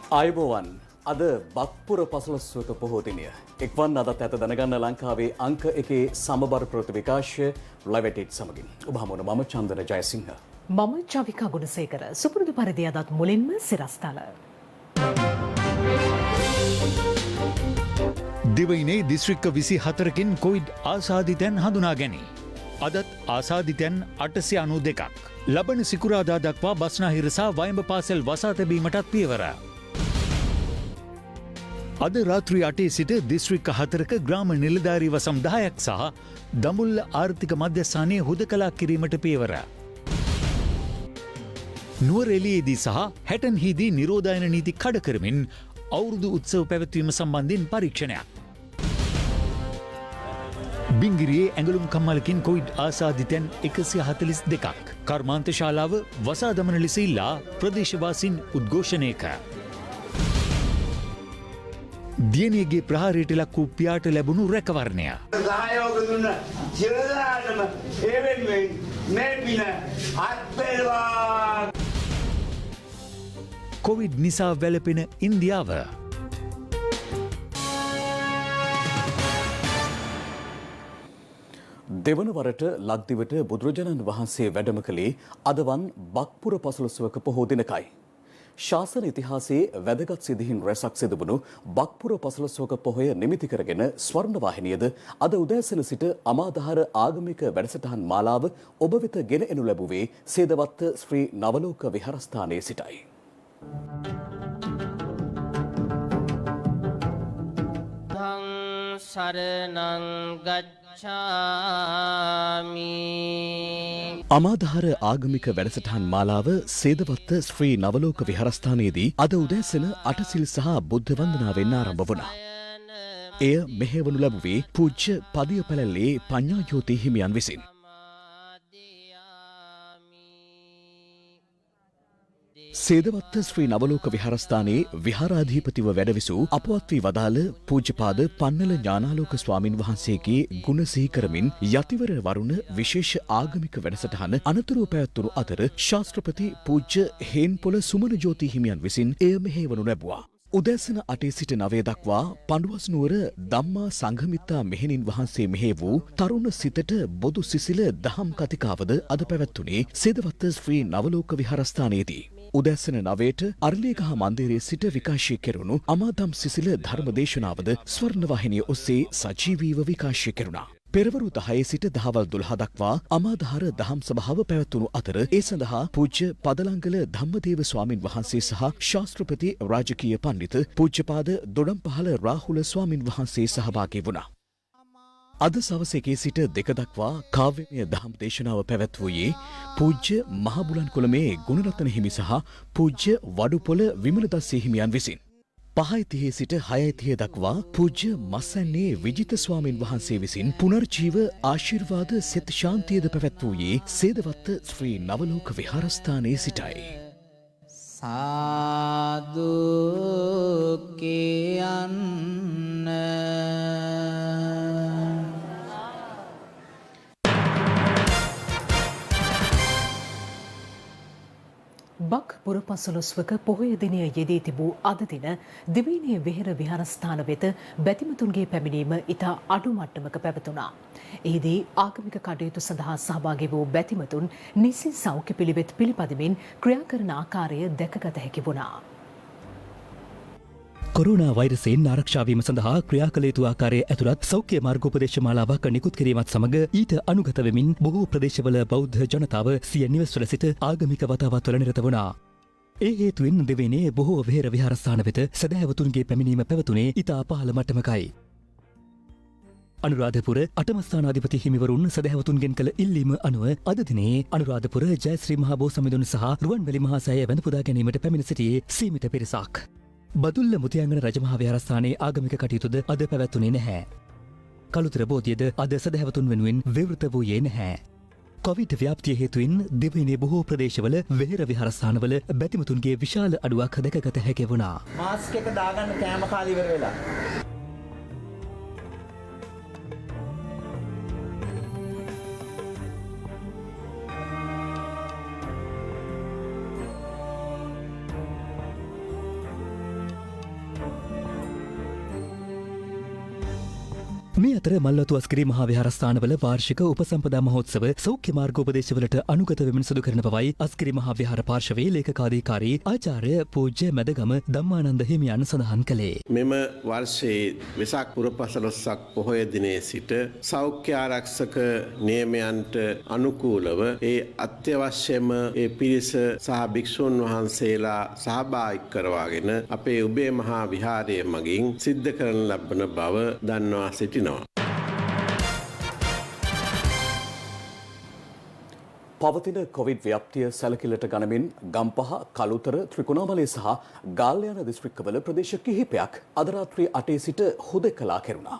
ආයුබෝවන් අද බක්පුර පසළොස්වක පොහෝ දිනය. එක්වන් අදත් ඇත දැනගන්න ලංකාවේ අංක එකේ සමබර ප්‍රතිවිකාශය ලැබෙටිට් සමගින්. ඔබ හමුවන මම චන්දන ජයසිංහ. මම චවිකා ගුණසේකර. සුපුරුදු පරිදි අදත් මුලින්ම සිරස්තල. දිවයිනේ දිස්ත්‍රික්ක 24කින් කොවිඩ් ආසාදිතයන් හඳුනා ගැනී. අදත් ආසාදිතයන් 892ක්. ලබන සිකුරාදා දක්වා බස්නාහිර සහ වයඹ පාසල් වසා තැබීමටත් පියවර. අද රාත්‍රී 8 සිට දිස්ත්‍රික්ක 4ක ග්‍රාම නිලධාරී වසම් 10ක් සහ දඹුල්ල ආර්ථික මධ්‍යස්ථානයේ හුදකලා කිරීමට පියවර. නුවරඑළියේදී සහ හැටන්හිදී නිරෝධායන නීති කඩ කරමින් අවුරුදු උත්සව පැවැත්වීම සම්බන්ධයෙන් පරීක්ෂණයක්. බිංගිරියේ ඇඟලුම් කම්මලකින් කොවිඩ් ආසාදිතයන් 142ක්. කර්මාන්ත ශාලාව වසා දමන ලෙස ඉල්ලා ප්‍රදේශවාසීන් උද්ඝෝෂණයක. දියණියගේ ප්‍රහාරයට ලක් වූ පියාට ලැබුණු රැකවරණය. සහයෝග දුන්න සියලුම ඒ වෙනුවෙන් මේ පින අත්පෙළවා. කොවිඩ් නිසා වැළපෙන ඉන්දියාව. දෙවන වරට ලක්දිවට බුදුරජාණන් වහන්සේ වැඩම කළේ අදවන් බක්පුර පසළොස්වක පොහෝ දිනකයි. ශාසන ඉතිහාසයේ වැදගත් සිදුවීම් රැසක් සිදුවුණු බක්පුර පසළොස්වක පොහොය නිමිති කරගෙන ස්වර්ණවාහිනියද අද උදෑසන සිට අමාදහර ආගමික වැඩසටහන් මාලාව ඔබ වෙත ගෙන එනු ලැබුවේ සේදවත්ත ශ්‍රී නවලෝක විහාරස්ථානයේ සිටයි. සරණං ගච්ඡාමි. අමාදහර ආගමික වැඩසටහන් මාලාව සේදවත්ත ශ්‍රී නවලෝක විහාරස්ථානයේදී අද උදෑසන අටසිල් සහ බුද්ධ වන්දනාවෙන් ආරම්භ වුණා. එය මෙහෙවනු ලැබුවේ පූජ්‍ය පදිය පැලැල්ලේ පඤ්ඤාජෝති හිමියන් විසින්. සේදවත්ත ශ්‍රී නවලෝක විහාරස්ථානයේ විහාරාධිපතිව වැඩවිසූ අපවත් වී වදාළ පූජ්‍යපාද පන්නල ඥානාලෝක ස්වාමින් වහන්සේගේ ගුණ සිහි කරමින් යතිවර වරුණ විශේෂ ආගමික වැඩසටහන අනතුරුව පැවැත්වුණු අතර ශාස්ත්‍රපති පූජ්‍ය හේන්පොළ සුමන ජෝති හිමියන් විසින් එය මෙහෙවනු ලැබුවා. උදෑසන 8 සිට 9 දක්වා පඬුවස් නුවර ධම්මා සංඝමිත්තා මෙහෙණින් වහන්සේ මෙහෙ වූ තරුණ සිතට බොදු සිසිල දහම් කතිකාවද අද පැවැත්වුණේ සේදවත්ත ශ්‍රී නවලෝක විහාරස්ථානයේදී. උදැසන 9ට අරලියගහ මන්දිරයේ සිට විකාශය කෙරුණු අමාදම් සිසිල ධර්ම දේශනාවද ස්වර්ණවාහිනිය ඔස්සේ සජීවීව විකාශය කෙරුණා. පෙරවරු 10 සිට දහවල් 12 දක්වා අමාදහර දහම් සභාව පැවැත්වුණු අතර ඒ සඳහා පූජ්‍ය පදලංගල ධම්මදේව ස්වාමින් වහන්සේ සහ ශාස්ත්‍රපති රාජකීය පණ්ඩිත පූජ්‍යපාද දොඩම්පහළ රාහුල ස්වාමින් වහන්සේ සහභාගී වුණා. අද සවස 1 සිට 2 දක්වා කාව්‍යමය දහම් දේශනාව පැවැත්වුවේ පූජ්‍ය මහබුලන් කොළමේ ගුණරත්න හිමි සහ පූජ්‍ය වඩුපොළ විමලදස්සේ හිමියන් විසින්. 5:30 සිට 6:30 දක්වා පූජ්‍ය මස්සන්නේ විජිත ස්වාමින් වහන්සේ විසින් පුනර්ජීව ආශිර්වාද සෙත් ශාන්තියද පැවැත්වුවේ සේදවත්ත ශ්‍රී නවලෝක විහාරස්ථානයේ සිටයි. සාදු කියන්න. බක් පුර පසළොස්වක පොහොය දිනය යෙදී තිබූ අද දින දිවයිනේ වෙහෙර විහාරස්ථාන වෙත බැතිමතුන්ගේ පැමිණීම ඉතා අඩු මට්ටමක පැවතුණා. එහිදී ආගමික කටයුතු සඳහා සහභාගී වූ බැතිමතුන් නිසි සෞඛ්‍ය පිළිවෙත් පිළිපදමින් ක්‍රියා කරන ආකාරය දැකගත හැකි වුණා. කොරෝනා වෛරසයෙන් ආරක්ෂාවීම සඳහා ක්‍රියා කළ යුතු ආකාරය ඇතුළත් සෞඛ්‍ය මාර්ගෝපදේශ මාලාවක් නිකුත් කිරීමත් සමග ඊට අනුගත වෙමින් බොහෝ ප්‍රදේශවල බෞද්ධ ජනතාව සිය නිවෙස්වල සිට ආගමික වතාවත්වල නිරත වුණා. ඒ හේතුවෙන් දෙවෙනේ බොහෝ වෙහෙර විහාරස්ථාන වෙත සැදැහැවතුන්ගේ පැමිණීම පැවතුනේ ඉතා පහළ මට්ටමකයි. අනුරාධපුර අටමස්ථානාධිපති හිමිවරුන් සැදැහැවතුන්ගෙන් කළ ඉල්ලීම අනුව අද දිනේ අනුරාධපුර ජයශ්‍රී මහා බෝසමිඳුන් සහ රුවන්වැලි මහා සෑය වැඳ පුදා ගැනීමට පැමිණ සිටියේ සීමිත පිරිසක්. බදුල්ල මුතියංගන රජමහා විහාරස්ථානයේ ආගමික කටයුතුද අද පැවැත්වුණේ නැහැ. කළුතර බෝධියද අද සැදැහැවතුන් වෙනුවෙන් විවෘත වූයේ නැහැ. කොවිඩ් ව්‍යාප්තිය හේතුවෙන් දෙවයිනේ බොහෝ ප්‍රදේශවල වෙහෙර විහාරස්ථානවල බැතිමතුන්ගේ විශාල අඩුවක් දැකගත හැකි වුණා. මාස්ක් එක දාගන්න කෑම කාලේ ඉවර වෙලා. මේ අතර මල්වතු අස්කිරි මහා විහාරස්ථානවල වාර්ෂික උපසම්පදා මහෝත්සව සෞඛ්‍ය මාර්ගෝපදේශවලට අනුගත වෙමින් සිදු කරන බවයි අස්කිරි මහා විහාර පාර්ශවයේ ලේකකාධිකාරී ආචාර්ය පූජ්‍ය මැදගම ධම්මානන්ද හිමියන් සඳහන් කළේ. මෙම වර්ෂයේ වෙසක් පුර 15ක් පොහොය දිනේ සිට සෞඛ්‍ය ආරක්ෂක නියමයන්ට අනුකූලව ඒ අත්‍යවශ්‍යම ඒ පිරිස සහ භික්ෂුන් වහන්සේලා සහභාගී කරවාගෙන අපේ උබේ මහා විහාරය මගින් සිද්ධ කරන ලබන බව දන්වා සිටිනවා. පවතින කොවිඩ් ව්‍යාප්තිය සැලකිල්ලට ගනිමින් ගම්පහ, කළුතර, ත්‍රිකුණාමලය සහ ගාල්ල යන දිස්ත්‍රික්කවල ප්‍රදේශ කිහිපයක් අද රාත්‍රී 8 සිට හුදෙකලා කෙරුණා.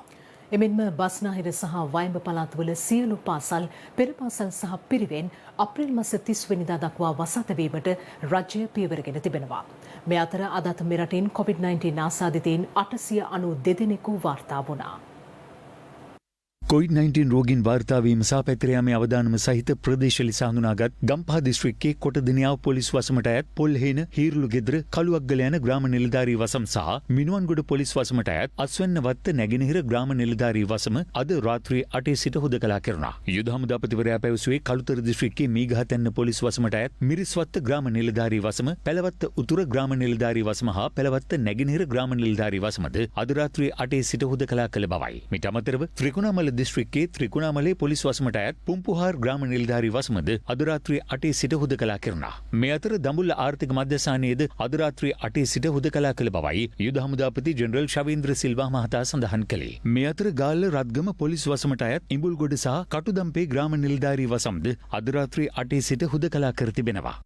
එමෙන්ම බස්නාහිර සහ වයඹ පළාත්වල සියලු පාසල්, පෙර පාසල් සහ පිරිවෙන් අප්‍රේල් මාස 30 වෙනිදා දක්වා වසා තැබීමට රජය පියවරගෙන තිබෙනවා. මේ අතර අදත් මෙරටින් COVID-19 ආසාදිතයින් 892 දෙනෙකු වාර්තා වුණා. COVID-19 රෝගීන් වාර්තාවීම සහ පැතිරයාමේ අවදානම සහිත ප්‍රදේශ ලෙස හඳුනාගත් ගම්පහ දිස්ත්‍රික්කයේ කොටදිනියාව පොලිස් වසමට අයත් පොල්හේන, හීරුළු ගෙදර, කළුවක්ගල යන ග්‍රාම නිලධාරී වසම් සහ මිනුවන්ගොඩ පොලිස් වසමට අයත් අස්වැන්න වත්ත නැගෙනහිර ග්‍රාම නිලධාරී වසම අද රාත්‍රී 8 සිට හුදකලා කෙරුණා. යුද හමුදාපතිවරයා පැවසුවේ කළුතර දිස්ත්‍රික්කයේ මීගහතැන්න පොලිස් වසමට අයත් මිරිස්වත්ත ග්‍රාම නිලධාරී වසම, පැලවත්ත උතුර ග්‍රාම නිලධාරී වසම හා පැලවත්ත නැගෙනහිර ග්‍රාම නිලධාරී වසමද අද රාත්‍රී 8 සිට හුදකලා කළ බවයි. මීට අමතරව ත්‍රිකුණාමල දිස්ත්‍රික්කයේ ත්‍රිකුණාමලේ පොලිස් වසමට අයත් පුම්පුහාර් ග්‍රාම නිලධාරී වසමද අද රාත්‍රී 8 සිට හුදකලා කෙරුණා. මේ අතර දඹුල්ල ආර්ථික මධ්‍යස්ථානයේද අද රාත්‍රී 8 සිට හුදකලා කළ බවයි යුද හමුදාපති ජෙනරල් ශවීන්ද්‍ර සිල්වා මහතා සඳහන් කළේ. මේ අතර ගාල්ල රත්ගම පොලිස් වසමට අයත් ඉඹුල්ගොඩ සහ කටුදම්පේ ග්‍රාම නිලධාරී වසම්ද අද රාත්‍රී 8 සිට හුදකලා කර තිබෙනවා.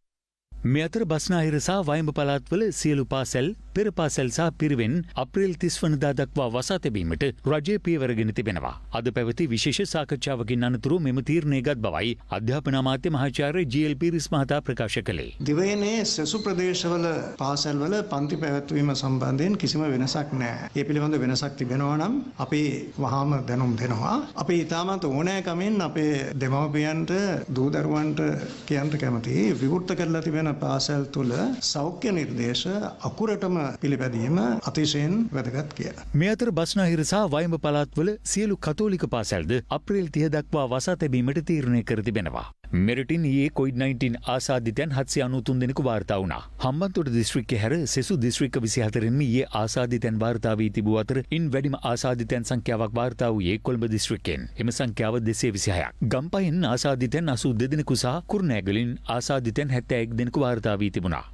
මේ අතර බස්නාහිර සහ වයඹ පළාත්වල සියලු පාසල්, පෙර පාසල් සහ පිරිවෙන් අප්‍රේල් 30 වනදා දක්වා වසා තැබීමට රජය පියවරගෙන තිබෙනවා. අද පැවති විශේෂ සාකච්ඡාවකින් අනතුරු මෙම තීරණය ගත් බවයි අධ්‍යාපන අමාත්‍ය මහාචාර්ය ජී.එල්. පීරිස් මහතා ප්‍රකාශ කළේ. දිවයිනේ සෙසු ප්‍රදේශවල පාසල්වල පන්ති පැවැත්වීම සම්බන්ධයෙන් කිසිම වෙනසක් නැහැ. ඒ පිළිබඳ වෙනසක් තිබෙනවා නම් අපි වහාම දැනුම් දෙනවා. අපි ඊටමත් ඕනෑකමින් අපේ දෙමව්පියන්ට, දූ දරුවන්ට කියන්න කැමතියි විවෘත කරලා තිබෙන පාසල් තුල සෞඛ්‍ය නිර්දේශ අකුරටම පිළිපැදීම අතිශයින් වැදගත් කියලා. මේ අතර බස්නාහිර සහ වයඹ පළාත්වල සියලු කතෝලික පාසල්ද අප්‍රේල් 30 දක්වා වසා තැබීමට තීරණය කර තිබෙනවා. මෙරටින් ඊයේ COVID-19 ආසාදිතයන් 793 දෙනෙකු වාර්තා වුණා. හම්බන්තොට දිස්ත්‍රික්කයේ හැර සෙසු දිස්ත්‍රික්ක 24න්ම ඊයේ ආසාදිතයන් වාර්තා වී තිබූ අතර ඉන් වැඩිම ආසාදිතයන් සංඛ්‍යාවක් වාර්තා වූයේ කොළඹ දිස්ත්‍රික්කයෙන්. එම සංඛ්‍යාව 226ක්. ගම්පහෙන් ආසාදිතයන් 82 දෙනෙකු සහ කුරුණෑගලින් ආසාදිතයන් 71 දෙනෙකු වාර්තා වී තිබුණා.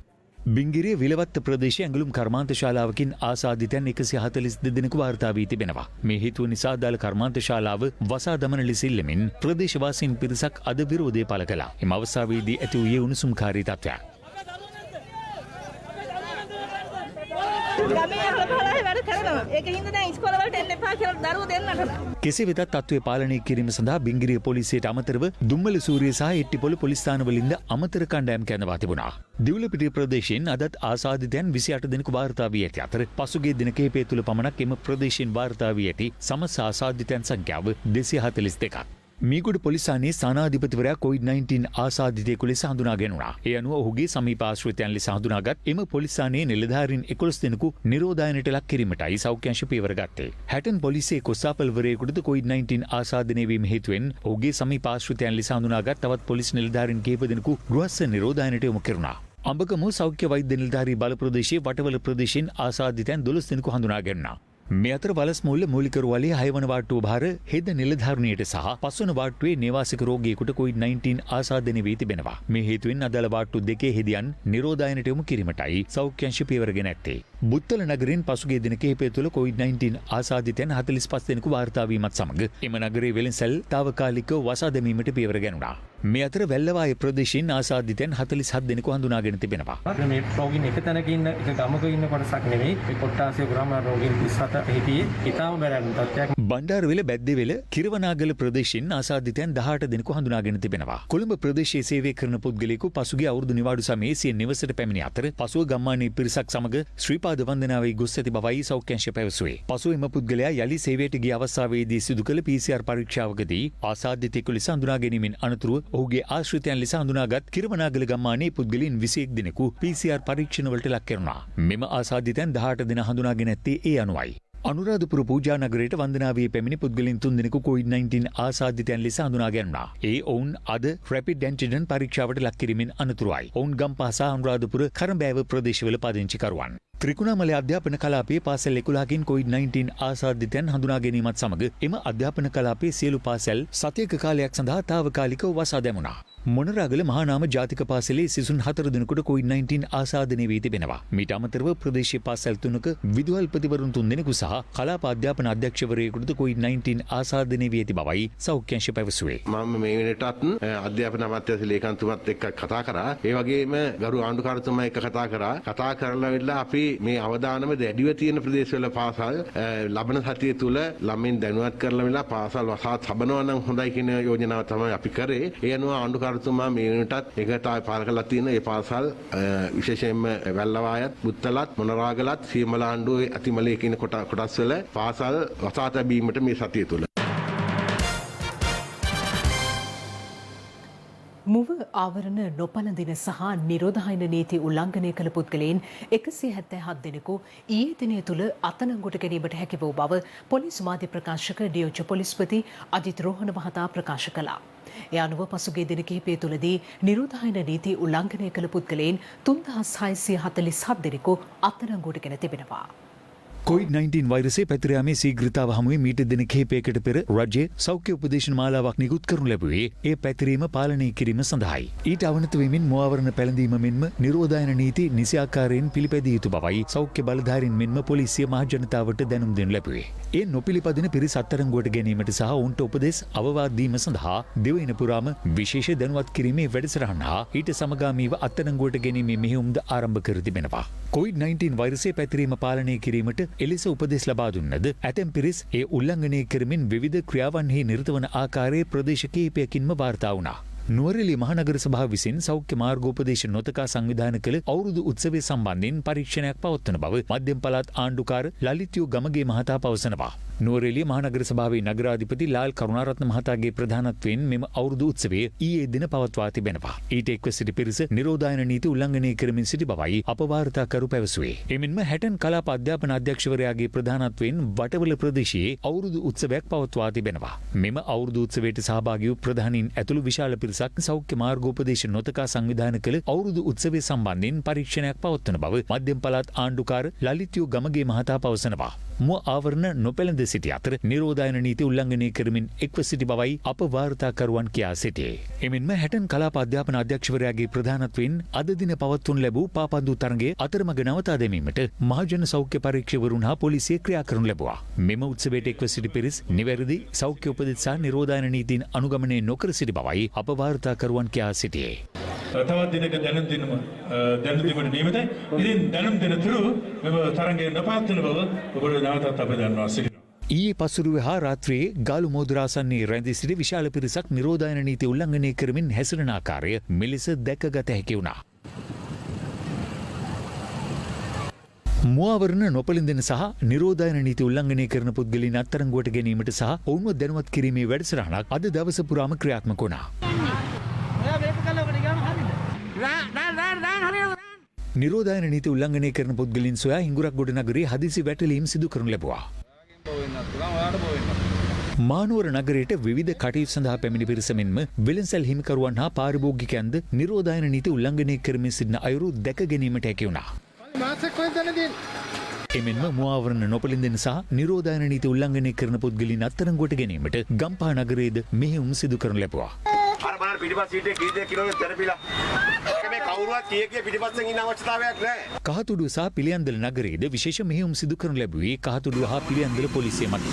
බිංගිරිය විලවත්ත ප්‍රදේශයේ ඇඟලුම් කර්මාන්ත ශාලාවකින් ආසාදිතයන් 142 දෙනෙකු වාර්තා වී තිබෙනවා. මේ හේතුව නිසා දාල කර්මාන්ත ශාලාව වසා දමන ලෙස ඉල්ලමින් ප්‍රදේශවාසීන් පිරිසක් අද විරෝධය පළ කළා. එම අවස්ථාවේදී ඇති වූයේ උණුසුම්කාරී තත්ත්වයක්. කෙසේ වෙතත් තත්ත්වය පාලනය කිරීම සඳහා බිංගිරිය පොලිසියට අමතරව දුම්මල සූරිය සහ එට්ටිපොළ පොලිස් ස්ථානවලින්ද අමතර කණ්ඩායම් කැඳවා තිබුණා. දිවුලපිටිය ප්‍රදේශයෙන් අදත් ආසාදිතයන් 28 දෙනෙකු වාර්තා වී ඇති අතර පසුගිය දින කිහිපය තුළ පමණක් එම ප්‍රදේශයෙන් වාර්තා වී ඇති සමස්ත ආසාදිතයන් සංඛ්‍යාව 242ක්. මීගොඩ පොලිසානේ ස්ථානාධිපතිවරයා COVID-19 ආසාදිතයෙකු ලෙස හඳුනාගෙනුණා. ඒ අනුව ඔහුගේ සමීප ආශ්‍රිතයන් ලෙස හඳුනාගත් එම පොලිසානේ නිලධාරීන් 11 දෙනෙකු නිරෝධායනයට ලක් කිරීමටයි සෞඛ්‍ය අංශ පියවර ගත්තේ. හැටන් පොලිසියේ කොස්තාපල්වරයෙකුටද COVID-19 ආසාදනය වීම හේතුවෙන් ඔහුගේ සමීප ආශ්‍රිතයන් ලෙස හඳුනාගත් තවත් පොලිස් නිලධාරීන් කිහිප දෙනෙකු ගෘහස්ස නිරෝධායනයට යොමු කෙරුණා. අඹගම සෞඛ්‍ය වෛද්‍ය නිලධාරී බල ප්‍රදේශයේ වටවල ප්‍රදේශයෙන් ආසාදිතයන් 12 දෙනෙකු හඳුනාගෙනුණා. මේ අතර වලස්මුල්ල මූලික රුවලේ 6 වන වාට්ටුව භාර හෙද නිලධාරණියට සහ 5 වන වාට්ටුවේ නේවාසික රෝගියෙකුට COVID-19 ආසාදනය වී තිබෙනවා. මේ හේතුවෙන් අදාළ වාට්ටු දෙකේ හෙදියන් නිරෝධායනයට යොමු කිරීමටයි සෞඛ්‍ය අංශ පියවරගෙන ඇත්තේ. බුත්තල නගරයෙන් පසුගිය දින කිහිපය තුළ COVID-19 ආසාදිතයන් 45 දෙනෙකු වාර්තා වීමත් සමග එම නගරයේ වෙළෙන්සැල් తాවකාලිකව වසා දැමීමට පියවර ගැනුණා. මේ අතර වැල්ලවාය ප්‍රදේශයෙන් ආසාදිතයන් 47 දෙනෙකු හඳුනාගෙන තිබෙනවා. මේ රෝගීන් එක තැනක ඉන්න එක ගමක ඉන්න කොටසක් නෙවෙයි. මේ කොට්ටාසිය ග්‍රාම රෝගීන් 27 හිටියේ ඊටම බැරෑරුම් තත්ත්වයක්. බණ්ඩාරවිල බැද්දේවිල කිරවනාගල ප්‍රදේශයෙන් ආසාදිතයන් 18 දෙනෙකු හඳුනාගෙන තිබෙනවා. කොළඹ ප්‍රදේශයේ සේවය කරන පුද්ගලයෙකු පසුගිය අවුරුදු නිවාඩු සමයේ සිය නිවසට පැමිණි අතර පසුව ගම්මානයේ පිරිසක් සමග ශ්‍රීපාද වන්දනාවේ ගොස් ඇති බවයි සෞඛ්‍ය අංශය පැවසුවේ. පසුව එම පුද්ගලයා යලි සේවයට ගිය අවස්ථාවේදී සිදු කළ PCR පරීක්ෂාවකදී ආසාදිතයෙකු ලෙස හඳුනා ගැනීමෙන් අනතුරුව ඔහුගේ ආශ්‍රිතයන් ලෙස හඳුනාගත් කිරවනාගල ගම්මානයේ පුද්ගලයන් 21 දෙනෙකු PCR පරීක්ෂණවලට ලක් කෙරුණා. මෙම ආසාදිතයන් 18 දෙනා හඳුනාගෙන ඇත්තේ ඒ අනුවයි. අනුරාධපුර පූජා නගරයට වන්දනාවේ පැමිණි පුද්ගලයන් 3 දෙනෙකු COVID-19 ආසාදිතයන් ලෙස හඳුනා ගැනුණා. ඒ ඔවුන් අද රැපිඩ් ඇන්ටිජන් පරීක්ෂාවට ලක් කිරීමෙන් අනතුරුවයි. ඔවුන් ගම්පහ සහ අනුරාධපුර කරඹෑව ප්‍රදේශවල පදිංචිකරුවන්. ත්‍රිකුණාමලය අධ්‍යාපන කලාපයේ පාසල් 11කින් COVID-19 ආසාදිතයන් හඳුනා ගැනීමත් සමග එම අධ්‍යාපන කලාපයේ සියලු පාසල් සතියක කාලයක් සඳහා తాවකාලිකව වසා දැමුණා. මොනරාගල මහානාම ජාතික පාසලේ සිසුන් 4 දෙනෙකුට COVID-19 ආසාදනය වී තිබෙනවා. මීට අමතරව ප්‍රදේශීය පාසල් 3ක විදුහල්පතිවරුන් 3 දෙනෙකු සහ කලාප අධ්‍යාපන අධ්‍යක්ෂවරයෙකුට COVID-19 ආසාදනය වී ඇති බවයි සෞඛ්‍ය අංශය පැවසුවේ. මම මේ වෙනටත් අධ්‍යාපන අමාත්‍යාංශ ලේකම්තුමත් එක්ක කතා කරා. ඒ වගේම ගරු ආණ්ඩුකාරතුමා එක්ක කතා කරා. කතා කරලා වෙලා අපි මේ අවදානම දැඩිව තියෙන ප්‍රදේශවල පාසල් ලබන සතිය තුල ළමයින් දැනුවත් කරලා වෙලා පාසල් වසා තබනවා නම් හොඳයි කියන යෝජනාව තමයි අපි කරේ. ඒ අනුව ආණ්ඩුකාරතුමා මේ වෙනටත් ඒකට පාර කරලා තියෙන ඒ පාසල් විශේෂයෙන්ම වැල්ලවායත්, බුත්තලත්, මොනරාගලත්, සීමලාණ්ඩුවේ අතිමලේ කියන කොටස්වල පාසල් වසා තැබීමට මේ සතිය තුල මුව ආවරණ නොපළඳින සහ නිරෝධායන නීති උල්ලංඝනය කළ පුද්ගලයන් 177 දෙනෙකු ඊයේ දිනය තුළ අත්අඩංගුවට ගැනීමට හැකි වූ බව පොලිස් මාධ්‍ය ප්‍රකාශක නියෝජ්‍ය පොලිස්පති අජිත් රෝහණ මහතා ප්‍රකාශ කළා. ඒ අනුව පසුගිය දින කිහිපය තුළදී නිරෝධායන නීති උල්ලංඝනය කළ පුද්ගලයන් 3647 දෙනෙකු අත්අඩංගුවට ගෙන තිබෙනවා. COVID-19 වෛරසය පැතිර යාමේ ශීඝ්‍රතාව හමුවේ මීට දින කිහිපයකට පෙර රජය සෞඛ්‍ය උපදේශන මාලාවක් නිකුත් කරනු ලැබුවේ ඒ පැතිරීම පාලනය කිරීම සඳහායි. ඊට අවනත වෙමින් මුවාවරණ පැළඳීම මෙන්ම නිරෝධායන නීති නිසි ආකාරයෙන් පිළිපැදිය යුතු බවයි සෞඛ්‍ය බලධාරීන් මෙන්ම පොලිසිය මහ ජනතාවට දැනුම් දෙනු ලැබුවේ. ඒ නොපිළිපදින පිරිස් අත්අඩංගුවට ගැනීමට සහ ඔවුන්ට උපදෙස් අවවාද දීම සඳහා දිවයින පුරාම විශේෂ දැනුවත් කිරීමේ වැඩසටහන හා ඊට සමගාමීව අත්අඩංගුවට ගැනීමේ මෙහෙයුම්ද ආරම්භ කර තිබෙනවා. COVID-19 වෛරසය පැතිරීම පාලනය කිරීමට එලෙස උපදෙස් ලබා දුන්නද ඇතැම් පිරිස් ඒ උල්ලංඝනය කරමින් විවිධ ක්‍රියාවන්හි නිරත වන ආකාරයේ ප්‍රදේශ කිහිපයකින්ම වාර්තා වුණා. නුවරඑළිය මහනගර සභාව විසින් සෞඛ්‍ය මාර්ගෝපදේශ නොතකා සංවිධානය කළ අවුරුදු උත්සවය සම්බන්ධයෙන් පරීක්ෂණයක් පවත්වන බව මධ්‍යම පළාත් ආණ්ඩුකාර ලලිත්යෝ ගමගේ මහතා පවසනවා. නුවරඑළිය මහනගර සභාවේ නගරාධිපති ලාල් කරුණාරත්න මහතාගේ ප්‍රධානත්වයෙන් මෙම අවුරුදු උත්සවය ඊයේ දින පවත්වා තිබෙනවා. ඊට එක්ව සිටි පිරිස නිරෝධායන නීති උල්ලංඝනය කරමින් සිටි බවයි අප වාර්තාකරු පැවසුවේ. එමෙන්ම හැටන් කලාප අධ්‍යාපන අධ්‍යක්ෂවරයාගේ ප්‍රධානත්වයෙන් වටවල ප්‍රදේශයේ අවුරුදු උත්සවයක් පවත්වා තිබෙනවා. මෙම අවුරුදු උත්සවයට සහභාගී වූ ප්‍රධානීන් ඇතුළු විශාල පිරිසක් සෞඛ්‍ය මාර්ගෝපදේශ නොතකා සංවිධානය කළ අවුරුදු උත්සවය සම්බන්ධයෙන් පරීක්ෂණයක් පවත්වන බව මධ්‍යම පළාත් ආණ්ඩුකාර ලලිත්යෝ ගමගේ මහතා පවසනවා. මුව ආවරණ නොපැළඳ සිටි අතර නිරෝධායන නීති උල්ලංඝනය කරමින් එක්ව සිටි බවයි අප වාර්තාකරුවන් කියා සිටියේ. එමෙන්ම හැටන් කලාප අධ්‍යාපන අධ්‍යක්ෂවරයාගේ ප්‍රධානත්වයෙන් අද දින පවත්වනු ලැබූ පාපන්දු තරඟයේ අතරමඟ නවතා දැමීමට මහජන සෞඛ්‍ය පරීක්ෂකවරුන් හා පොලිසිය ක්‍රියා කරනු ලැබුවා. මෙම උත්සවයට එක්ව සිටි පිරිස් නිවැරදි සෞඛ්‍ය උපදෙස් සහ නිරෝධායන නීතීන් අනුගමනය නොකර සිටි බවයි අප වාර්තාකරුවන් කියා සිටියේ. තවත් දිනක දැනුම් දීමට නියමිතයි. ඉතින් දැනුම් දෙන තුරු මෙම තරඟය නොපවත්වන බව ඔබට නැවතත් අප දන්වා සිටිනවා. ඊයේ පසුරුවේ හා රාත්‍රියේ ගාලු මෝදුරාසන්නේ රැඳී සිටි විශාල පිරිසක් නිරෝධායන නීති උල්ලංඝනය කරමින් හැසිරෙන ආකාරය මෙලෙස දැකගත හැකි වුණා. මුවාවරණ නොපළඳින සහ නිරෝධායන නීති උල්ලංඝනය කරන පුද්ගලයන් අත්අඩංගුවට ගැනීමට සහ ඔවුන්ව දැනුවත් කිරීමේ වැඩසටහනක් අද දවස පුරාම ක්‍රියාත්මක වුණා. නිරෝධායන නීති උල්ලංඝනය කරන පුද්ගලයන් සොයා හිඟුරක් ගොඩ නගරයේ හදිසි වැටලීම් සිදු කරනු ලැබුවා. මානුවර නගරයට විවිධ කටයුතු සඳහා පැමිණි පිරිස මෙන්ම වෙළඳසැල් හිමිකරුවන් හා පාරිභෝගිකයන්ද නිරෝධායන නීති උල්ලංඝනය කරමින් සිටින අයුරු දැක ගැනීමට හැකි වුණා. එමෙන්ම මුවාවරණ නොපළඳින සහ නිරෝධායන නීති උල්ලංඝනය කරන පුද්ගලයන් අත්අඩංගුවට ගැනීමට ගම්පහ නගරයේද මෙහෙයුම් සිදු කරනු ලැබුවා. අර බලන්න පිටිපස්ස සීටේ කී දෙනෙක් කිලෝමීටර් තැරපිලා. ඒක මේ කවුරුවත් කීයේ පිටිපස්සෙන් ඉන්න අවශ්‍යතාවයක් නැහැ. කහතුඩුව සහ පිළියන්දල නගරයේද විශේෂ මෙහෙයුම් සිදු කරනු ලැබුවේ කහතුඩුව හා පිළියන්දල පොලිසිය මත.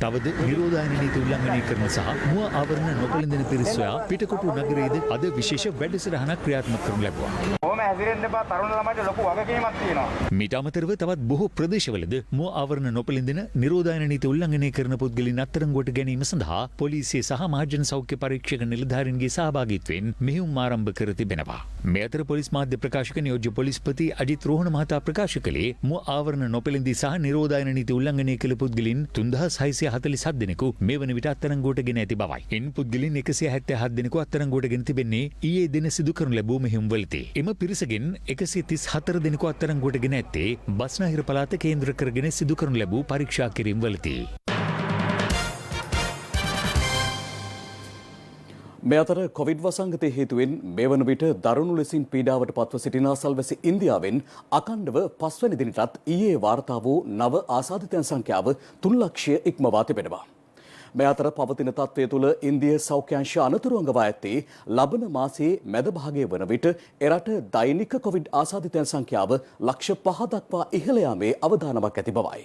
තවද නිරෝධායන නීති උල්ලංඝනය කරන සහ මුව ආවරණ නොපළඳින පිරිස් සොයා පිටකොටු නගරයේද අද විශේෂ වැඩසටහනක් ක්‍රියාත්මක කරනු ලැබුවා. කොහොම හැසිරෙන්න බා තරුණ ළමයිට ලොකු වගකීමක් තියෙනවා. මීට අමතරව තවත් බොහෝ ප්‍රදේශවලද මුව ආවරණ නොපළඳින නිරෝධායන නීති උල්ලංඝනය කරන පුද්ගලයන් අත්අඩංගුවට ගැනීම සඳහා පොලිසිය සහ මහජන සෞඛ්‍ය පරීක්ෂක නිලධාරීන්ගේ සහභාගීත්වයෙන් මෙහෙයුම් ආරම්භ කර තිබෙනවා. මේ අතර පොලිස් මාධ්‍ය ප්‍රකාශක නියෝජ්‍ය පොලිස්පති අජිත් රෝහණ මහතා ප්‍රකාශ කළේ මුව ආවරණ නොපළඳී සහ නිරෝධායන නීති උල්ලංඝනය කළ පුද්ගලයන් 3647 දෙනෙකු මේ වන විට අත්අඩංගුවට ගෙන ඇති බවයි. ඉන් පුද්ගලයන් 177 දෙනෙකු අත්අඩංගුවට ගෙන තිබෙන්නේ ඊයේ දින සිදු කරනු ලැබූ මෙහෙයුම් වලදී. එම පිරිසගෙන් 134 දෙනෙකු අත්අඩංගුවට ගෙන ඇත්තේ බස්නාහිර පළාත කේන්ද්‍ර කරගෙන සිදු කරනු ලැබූ පරීක්ෂා කිරීම් වලදී. මේ අතර කොවිඩ් වසංගතය හේතුවෙන් මේ වන විට දරුණු ලෙසින් පීඩාවට පත්ව සිටින අසල්වැසි ඉන්දියාවෙන් අඛණ්ඩව 5 වෙනි දිනටත් ඊයේ වාර්තා වූ නව ආසාදිතයන් සංඛ්‍යාව 3 ලක්ෂය ඉක්මවා තිබෙනවා. මේ අතර පවතින තත්ත්වය තුළ ඉන්දිය සෞඛ්‍ය අංශ අනතුරු අඟවා ඇත්තේ ලබන මාසයේ මැද භාගයේ වන විට එරට දෛනික කොවිඩ් ආසාදිතයන් සංඛ්‍යාව ලක්ෂ 5 දක්වා ඉහළ යාමේ අවදානමක් ඇති බවයි.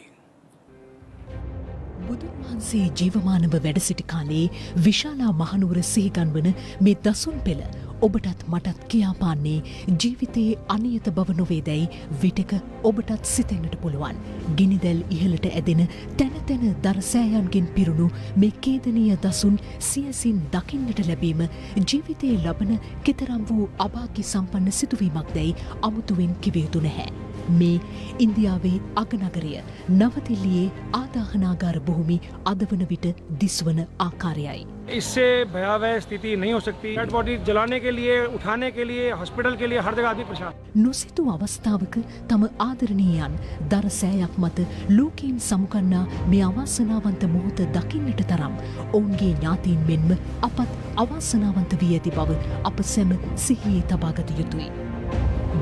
බුදුන් වහන්සේ ජීවමානව වැඩ සිටි කාලේ විශාලා මහනුවර සිහිගන්වන මේ දසුන් පෙළ ඔබටත් මටත් කියාපාන්නේ ජීවිතයේ අනියත බව නොවේදැයි විටක ඔබටත් සිතෙන්නට පුළුවන්. ගිනිදැල් ඉහළට ඇදෙන තැන තැන දරසෑයන්ගෙන් පිරුණු මේ කේදනීය දසුන් සියසින් දකින්නට ලැබීම ජීවිතයේ ලබන කෙතරම් වූ අභාග්‍ය සම්පන්න සිදුවීමක් දැයි අමුතුවෙන් කිව යුතු නැහැ. මේ ඉන්දියාවේ අගනගරය නවදිල්ලියේ ආදාහනාගාර භූමි අද වන විට දිස්වන ආකාරයයි. इससे भयावह स्थिति नहीं हो सकती. डेड बॉडी जलाने के लिए, उठाने के लिए, हॉस्पिटल के लिए हर जगह आदमी परेशान. නොසිතු අවස්ථාවක තම ආදරණීයන් දරසෑයක් මත ලෝකයෙන් සමුකන්නා මේ අවාසනාවන්ත මොහොත දකින්නට තරම් ඔවුන්ගේ ඥාතීන් මෙන්ම අපත් අවාසනාවන්ත වී ඇති බව අප සැම සිහියේ තබාගත යුතුයි.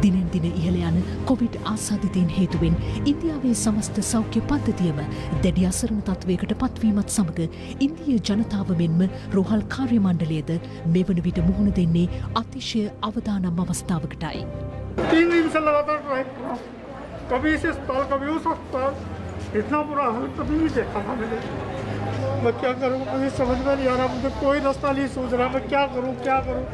දිනෙන් දින ඉහළ යන කොවිඩ් ආසාදිතයින් හේතුවෙන් ඉන්දියාවේ සමස්ත සෞඛ්‍ය පද්ධතියම දැඩි අසරණ තත්වයකට පත්වීමත් සමග ඉන්දිය ජනතාව මෙන්ම රෝහල් කාර්ය මණ්ඩලයද මෙවන විට මුහුණ දෙන්නේ අතිශය අවදානම් අවස්ථාවකටයි. 3 दिन से लगातार ट्राई कर रहा हूँ. कभी इस अस्पताल, कभी उस अस्पताल. इतना बुरा हाल कभी नहीं देखा था मैंने. मैं क्या करूँ, मुझे समझ में नहीं आ रहा. मुझे कोई रास्ता नहीं सूझ रहा. मैं क्या करूँ, क्या करूँ.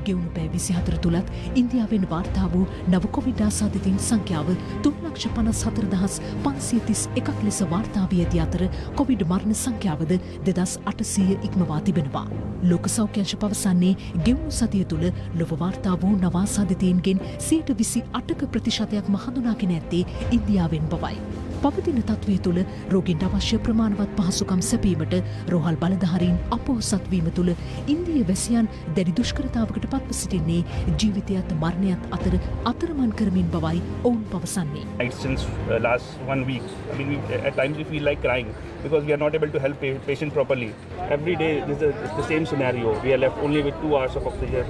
ගෙවුණු පැය 24 තුළත් ඉන්දියාවෙන් වාර්තා වූ නව කොවිඩ් ආසාදිතයින් සංඛ්‍යාව 3,54,531ක් ලෙස වාර්තා වී ඇති අතර කොවිඩ් මරණ සංඛ්‍යාවද 2,800 ඉක්මවා තිබෙනවා. ලෝක සෞඛ්‍ය අංශ පවසන්නේ ගෙවුණු සතිය තුළ ලොව වාර්තා වූ නව ආසාදිතයින්ගෙන් 28%ක ප්‍රතිශතයක්ම හඳුනාගෙන ඇත්තේ ඉන්දියාවෙන් බවයි. පවතින තත්ත්වය තුළ රෝගීන්ට අවශ්‍ය ප්‍රමාණවත් පහසුකම් සැපීමට රෝහල් බලධාරීන් අපොහොසත් වීම තුළ ඉන්දිය වැසියන් දැඩි දුෂ්කරතාවකට පත්ව සිටින්නේ ජීවිතයත් මරණයත් අතර අතරමන් කරමින් බවයි ඔවුන් පවසන්නේ. Since last 1 week, I mean, at times we feel like crying because we are not able to help patient properly. Every day this is the same scenario. We are left only with 2 hours of oxygen.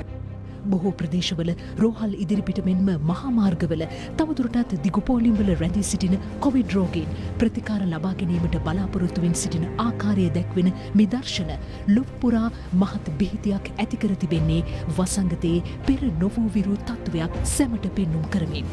බොහෝ ප්‍රදේශවල රෝහල් ඉදිරිපිට මෙන්ම මහාමාර්ගවල තවදුරටත් දිගුපෝලිම්වල රැඳී සිටින Covid රෝගීන් ප්‍රතිකාර ලබා ගැනීමට බලාපොරොත්තුවෙන් සිටින ආකාරය දැක්වෙන මේ දර්ශන ලොව පුරා මහත් බිහිතියක් ඇතිකර තිබෙන්නේ වසංගතයේ පෙර නොවූ විරු තත්ත්වයක් සැමට පෙන්නුම් කරමින්.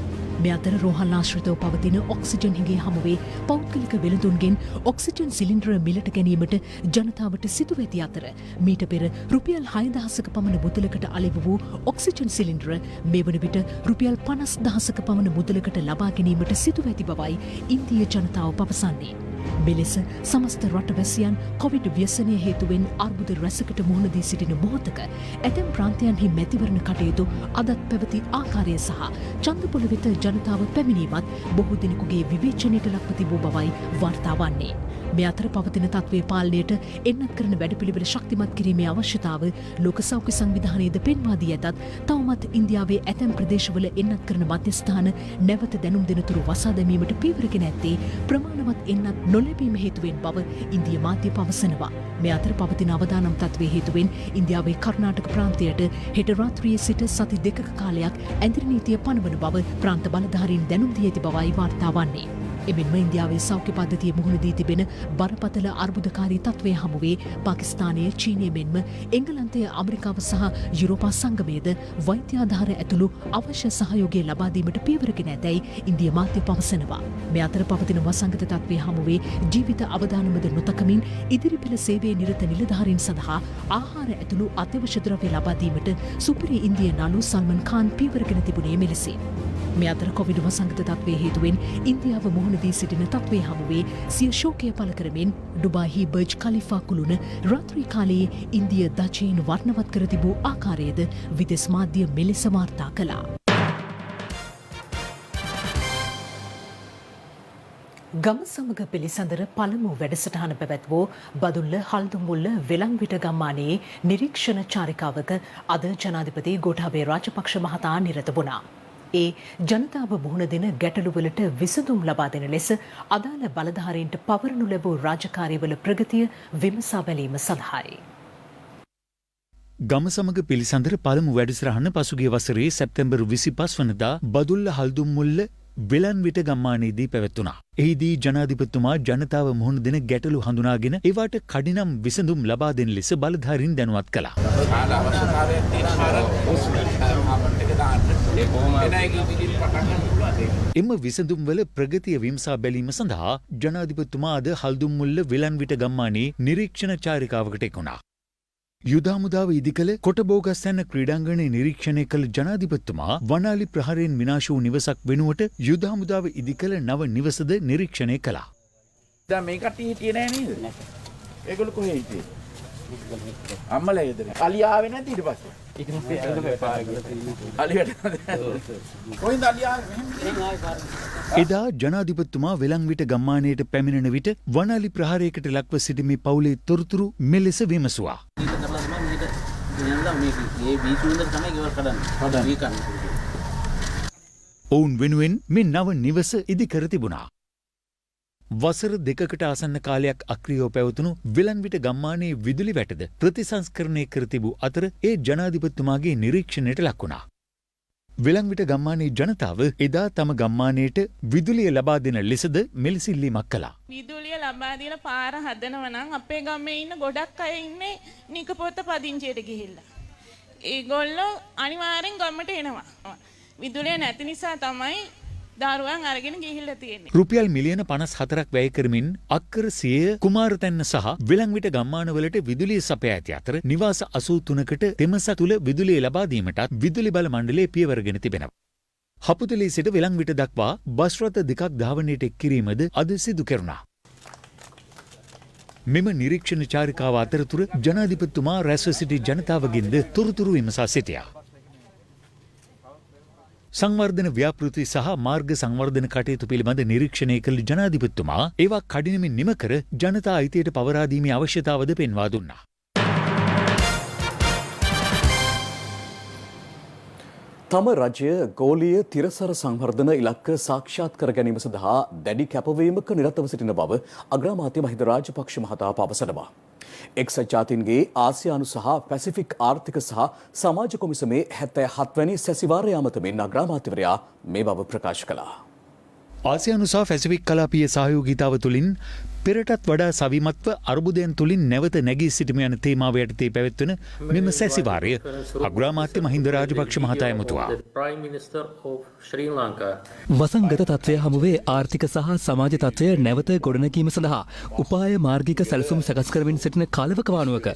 මේ අතර රෝහල් ආශ්‍රිතව පවතින ඔක්සිජන් හිඟේ හමුවේ පෞද්ගලික වෙළඳුන්ගෙන් ඔක්සිජන් සිලින්ඩර මිලට ගැනීමට ජනතාවට සිදුව ඇති අතර මීට පෙර රුපියල් 6,000ක පමණ මුදලකට අලෙව වූ ඔක්සිජන් සිලින්ඩර මේ වන විට රුපියල් 50,000ක පමණ මුදලකට ලබා ගැනීමට සිදුව ඇති බවයි ඉන්දිය ජනතාව පවසන්නේ. මෙලෙස සමස්ත රටවැසියන් කොවිඩ් ව්‍යසනය හේතුවෙන් අර්බුද රැසකට මුහුණ දී සිටින මොහොතක ඇතැම් ප්‍රාන්තයන්හි මැතිවරණ කටයුතු අදත් පැවති ආකාරය සහ ඡන්දපොළ වෙත ජනතාව පැමිණීමත් බොහෝ දෙනෙකුගේ විවේචනයට ලක්ව තිබූ බවයි වාර්තා වන්නේ. මේ අතර පවතින තත්ත්වයේ පාලනයට එන්නත් කරන වැඩපිළිවෙල ශක්තිමත් කිරීමේ අවශ්‍යතාව ලෝක සෞඛ්‍ය සංවිධානයේද පෙන්වා දී ඇතත් තවමත් ඉන්දියාවේ ඇතැම් ප්‍රදේශවල එන්නත් කරන මධ්‍යස්ථාන නැවත දැනුම් දෙනතුරු වසා දැමීමට පීවරගෙන ඇත්තේ ප්‍රමාණවත් එන්නත් නොලැබීම හේතුවෙන් බව ඉන්දිය මාධ්‍ය පවසනවා. මේ අතර පවතින අවදානම් තත්ත්වයේ හේතුවෙන් ඉන්දියාවේ කර්ණාටක ප්‍රාන්තයට හෙට රාත්‍රියේ සිට සති 2ක කාලයක් ඇඳිරි නීතිය පනවන බව ප්‍රාන්ත බලධාරීන් දැනුම් දී ඇති බවයි වාර්තා වන්නේ. එමෙන්ම ඉන්දියාවේ සෞඛ්‍ය පද්ධතිය මුහුණ දී තිබෙන බරපතල අර්බුදකාරී තත්ත්වය හමුවේ පාකිස්තානය, චීනය මෙන්ම එංගලන්තය, ඇමරිකාව සහ යුරෝපා සංගමයද වෛද්‍ය ආධාර ඇතුළු අවශ්‍ය සහයෝගය ලබා දීමට පියවරගෙන ඇතැයි ඉන්දිය මාධ්‍ය පවසනවා. මේ අතර පවතින වසංගත තත්ත්වය හමුවේ ජීවිත අවදානමද නොතකමින් ඉදිරිපෙළ සේවයේ නිරත නිලධාරීන් සඳහා ආහාර ඇතුළු අත්‍යවශ්‍ය ද්‍රව්‍ය ලබා දීමට සුපිරි ඉන්දිය නළු සල්මන් ખાන් පියවරගෙන තිබුණේ මෙලෙසින්. මේ අතර කොවිඩ් වසංගත තත්ත්වයේ හේතුවෙන් ඉන්දියාව මුහුණ දී සිටින තත්ත්වයේ හමුවේ සිය ශෝකය පළ කරමින් ඩුබායිහි බර්ජ් ඛලිෆා කුළුණ රාත්‍රී කාලයේ ඉන්දිය දජයෙන් වර්ණවත් කර තිබූ ආකාරයද විදෙස් මාධ්‍ය මෙලෙස වාර්තා කළා. ගම සමග පිළිසඳර පළමු වැඩසටහන පැවැත්වූ බදුල්ල හල්දුමුල්ල වෙලංවිට ගම්මානයේ නිරීක්ෂණ චාරිකාවක අද ජනාධිපති ගෝඨාභය රාජපක්ෂ මහතා නිරත වුණා. ඒ ජනතාව මුහුණ දෙන ගැටලුවලට විසඳුම් ලබා දෙන ලෙස අදාළ බලධාරීන්ට පවරනු ලැබූ රාජකාරිවල ප්‍රගතිය විමසා බැලීම සඳහායි. ගම සමග පිළිසඳර පළමු වැඩසටහන පසුගිය වසරේ සැප්තැම්බර් 25 වනදා බදුල්ල හල්දුම්මුල්ල වෙලන්විට ගම්මානයේදී පැවැත්වුණා. එහිදී ජනාධිපතිතුමා ජනතාව මුහුණ දෙන ගැටලු හඳුනාගෙන ඒවාට කඩිනම් විසඳුම් ලබා දෙන ලෙස බලධාරීන් දැනුවත් කළා. එම විසඳුම්වල ප්‍රගතිය විමසා බැලීම සඳහා ජනාධිපතිතුමා අද හල්දුම්මුල්ල වෙලන්විට ගම්මානයේ නිරීක්ෂණ චාරිකාවකට එක්වුණා. යුද හමුදාව ඉදිකළ කොටබෝගස්තැන්න ක්‍රීඩාංගණය නිරීක්ෂණය කළ ජනාධිපතිතුමා වනාලි ප්‍රහාරයෙන් විනාශ වූ නිවසක් වෙනුවට යුද හමුදාව ඉදිකළ නව නිවසද නිරීක්ෂණය කළා. දැන් මේ කට්ටිය හිටියේ නෑ නේද? ඒගොල්ලෝ කොහේ හිටියේ? අම්මලා ගෙදර. අලි ආවේ නැද්ද ඊට පස්සේ? එදා ජනාධිපතිතුමා වෙලන්විට ගම්මානයට පැමිණෙන විට වනාලි ප්‍රහාරයකට ලක්ව සිටිමි පවුලේ තොරතුරු මෙලෙස විමසුවා. ඔවුන් වෙනුවෙන් මේ නව නිවස ඉදිකර තිබුණා. වසර දෙකකට ආසන්න කාලයක් අක්‍රියව පැවතුණු වෙලන්විට ගම්මානයේ විදුලි වැටද ප්‍රතිසංස්කරණය කර තිබූ අතර ඒ ජනාධිපතිතුමාගේ නිරීක්ෂණයට ලක් වුණා. වෙලන්විට ගම්මානයේ ජනතාව එදා තම ගම්මානයට විදුලිය ලබා දෙන ලෙසද මෙලෙසිල්ලීමක් කළා. විදුලිය ලබා දීලා පාර හදනවා නම් අපේ ගමේ ඉන්න ගොඩක් අය ඉන්නේ නිකපොත පදිංචියට ගිහිල්ලා. ඒගොල්ලෝ අනිවාර්යෙන් ගමට එනවා. විදුලිය නැති නිසා තමයි දාරුවන් අරගෙන ගිහිල්ලා තියෙන්නේ. රුපියල් මිලියන 54ක් වැය කරමින් අක්කර 100 කුමාරතැන්න සහ වෙලන්විට ගම්මානවලට විදුලිය සපයා ඇති අතර නිවාස 83කට තෙමස තුළ විදුලිය ලබා දීමටත් විදුලි බල මණ්ඩලය පියවරගෙන තිබෙනවා. හපුතලේ සිට වෙලන්විට දක්වා බස් රථ දෙකක් ධාවනයට එක් කිරීමද අද සිදු කෙරුණා. මෙම නිරීක්ෂණ චාරිකාව අතරතුර ජනාධිපතිතුමා රැස්ව සිටි ජනතාවගෙන්ද තොරතුරු විමසා සිටියා. සංවර්ධන ව්‍යාපෘති සහ මාර්ග සංවර්ධන කටයුතු පිළිබඳ නිරීක්ෂණය කළ ජනාධිපතිතුමා ඒවා කඩිනමින් නිම කර ජනතා අයිතියට පවරා දීමේ අවශ්‍යතාවද පෙන්වා දුන්නා. තම රජය ගෝලීය තිරසර සංවර්ධන ඉලක්ක සාක්ෂාත් කර ගැනීම සඳහා දැඩි කැපවීමක නිරතව සිටින බව අග්‍රාමාත්‍ය මහින්ද රාජපක්ෂ මහතා පවසනවා. එක්සත් ජාතීන්ගේ ආසියානු සහ පැසිෆික් ආර්ථික සහ සමාජ කොමිසමේ 77 වැනි සැසිවාරය අමතමින් අග්‍රාමාත්‍යවරයා මේ බව ප්‍රකාශ කළා. ආසියානු සහ පැසිෆික් කලාපීය සහයෝගීතාව තුළින් පෙරටත් වඩා සවිමත්ව අර්බුදයන් තුළින් නැවත නැගී සිටීම යන තේමාව යටතේ පැවැත්වෙන මෙම සැසිවාරය අග්‍රාමාත්‍ය මහින්ද රාජපක්ෂ මහතා ඇමතුවා. වසංගත තත්ත්වය හමුවේ ආර්ථික සහ සමාජ තත්ත්වය නැවත ගොඩනැගීම සඳහා උපාය මාර්ගික සැලසුම් සකස් කරමින් සිටින කාලවකවානුවක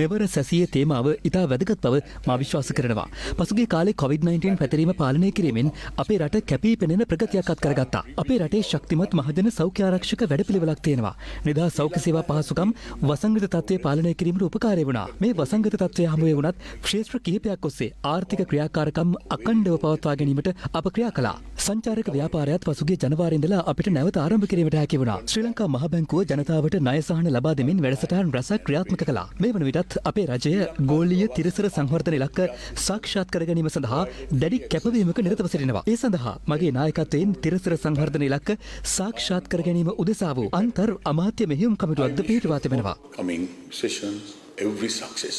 මෙවර සැසියේ තේමාව ඉතා වැදගත් බව මා විශ්වාස කරනවා. පසුගිය කාලේ COVID-19 පැතිරීම පාලනය කිරීමෙන් අපේ රට කැපී පෙනෙන ප්‍රගතියක් අත්කරගත්තා. අපේ රටේ ශක්තිමත් මහජන සෞඛ්‍ය ආරක්ෂක වැඩපිළිවෙලක් තියෙනවා. නිදා සෞඛ්‍ය සේවා පහසුකම් වසංගත තත්ත්වය පාලනය කිරීමට උපකාරී වුණා. මේ වසංගත තත්ත්වය හමුවේ වුණත් ක්ෂේත්‍ර කිහිපයක් ඔස්සේ ආර්ථික ක්‍රියාකාරකම් අඛණ්ඩව පවත්වා ගැනීමට අප ක්‍රියා කළා. සංචාරක ව්‍යාපාරයත් පසුගිය ජනවාරි ඉඳලා අපිට නැවත ආරම්භ කිරීමට හැකි වුණා. ශ්‍රී ලංකා මහ බැංකුව ජනතාවට ණය සහන ලබා දෙමින් වැඩසටහන් රැසක් ක්‍රියාත්මක කළා. මේ වන විටත් අපේ රජය ගෝලීය තිරසර සංවර්ධන ඉලක්ක සාක්ෂාත් කර ගැනීම සඳහා දැඩි කැපවීමක නිරතව සිටිනවා. ඒ සඳහා මගේ නායකත්වයෙන් තිරසර සංවර්ධන ඉලක්ක සාක්ෂාත් කර ගැනීම උදෙසා වූ අන්තර් අමාත්‍ය මෙහෙයුම් කමිටුවක්ද පිහිටුවා තිබෙනවා. Coming sessions, every success.